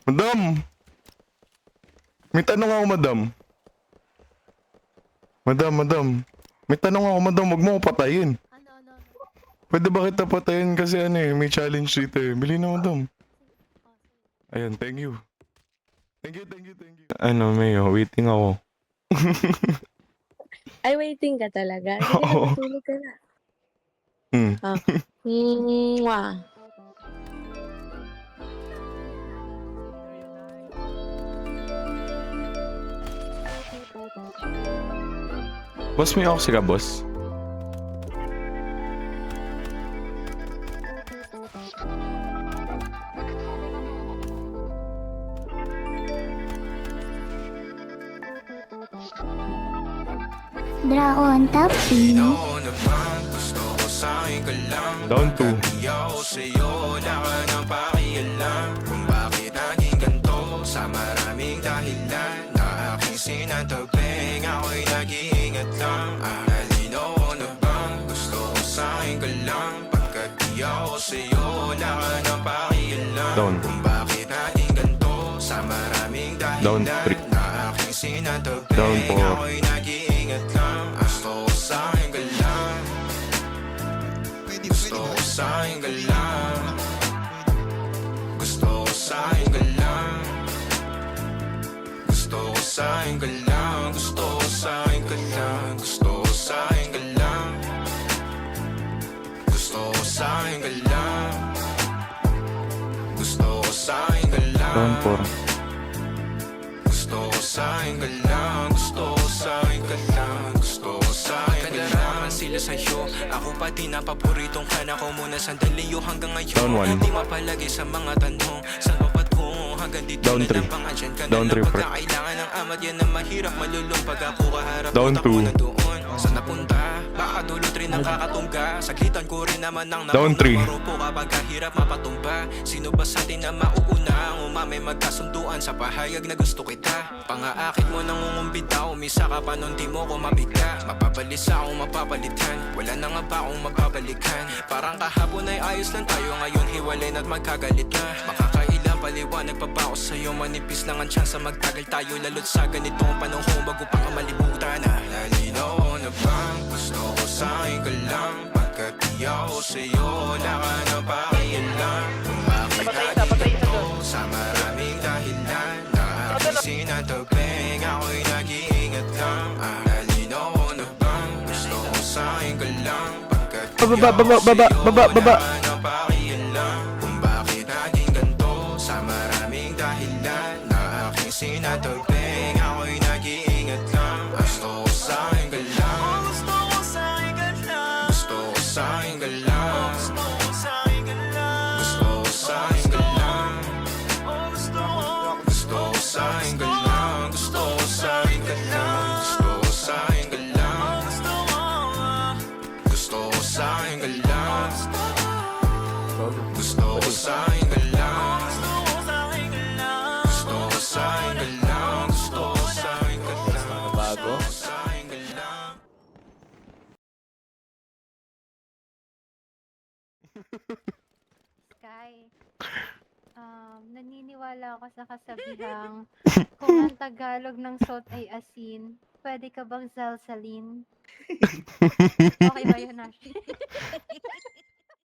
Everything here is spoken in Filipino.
Madam! May tanong ako, madam. Madam. May tanong ako, madam. Huwag mo ko patayin. Ano? Pwede ba kita patayin kasi may challenge dito eh. Bili na, madam. Ayan, thank you. Thank you. Mayo, waiting ako. Ay, waiting ka talaga? Sige na, Oo. matulog ka na. Hmm. Mwah. Boss, may oxy ka, boss? Draon Tapin. Down to. Kung bakit naging ganito sa maraming dahilan na aking sinatagping, ako'y nag-iingat lang. Nalinaw na bang gusto ko sa'kin ka lang? Pagkat di ako sa'yo, wala ka nang pakialam. Down. Kung bakit naging ganito sa maraming Down dahilan 3. na aking sinatagping, Down 4. ako'y nag-iingat lang. Gusto ko sa'kin ka lang. Gusto ko sa'kin ka lang. Gusto ko sa'kin ka lang. Gusto ko sa'kin ka lang. Gusto ko sa'kin ka lang. Gusto ko sa'kin ka lang. Gusto ko sa'kin ka lang. Gusto ko sa'kin ka lang. Down 4. Gusto ko sa'kin ka lang. Gusto ko sa'kin ka lang. Gusto ko sa'kin ka lang. Sila sa'yo, ako pati na paboritong ka na ko muna sandali yo hanggang ngayon. Down 1. Di mapalagi sa mga tanong sa bapat ko hanggang dito Down na 3. lang pangandyan ka Down na 3, lang pre. pagkakailangan ng amat yan na mahirap malulong pag ako kaharap. Down Utak mo 2. na doon sa napunta, baka dulot rin ang kakatungga. Saglitan ko rin naman ang Down 3. marupo kapag kahirap mapatumba. Sino ba sa atin na mauuna ang umami magkasunduan sa pahayag na gusto kita? Pangaakit mo nangungumbita, umisa ka pa nun di mo ko mabigla. Mapabalisa akong mapapalitan, wala na nga ba akong mababalikan? Parang kahapon ay ayos lang tayo, ngayon hiwalay na't magkagalit na. Makakailang paliwanag pa ba ako sa'yo? Manipis lang ang tsansa magtagal tayo, lalo't sa ganitong panahon bago pa ka malibutan. Nalinaw na bang gusto ko sa'kin ka lang? Pagkat di ako sa'yo, wala ka na pakialam. Kung bakit naging ito sa maraming dahilan na aking sinatagping, ako'y nag-iingat lang. Nalinaw na bang gusto ko sa'kin ka lang? Pagkat di ako sa'yo, wala ka na pakialam. Kung bakit naging ganito sa maraming dahilan na aking sinatagping, ako'y nag-iingat lang. Gusto ko sa'kin ka lang. Gusto ko sa'kin ka lang. Gusto ko sa'kin ka lang. Gusto ko sa'kin ka lang. Gusto ko sa'kin ka lang. Gusto ko sa'kin ka lang. Gusto ko sa'kin ka lang. Gusto ko sa'kin ka lang. Gusto ko sa'kin ka lang. Gusto ko sa'kin ka lang. Gusto ko sa'kin ka lang. Gusto ko sa'kin ka lang. Bago? Gusto ko sa'kin ka lang. Sky. Naniniwala ako sa kasabihang kung ang Tagalog ng salt ay asin, pwede ka bang salsalin? Okay ba yun, Ash?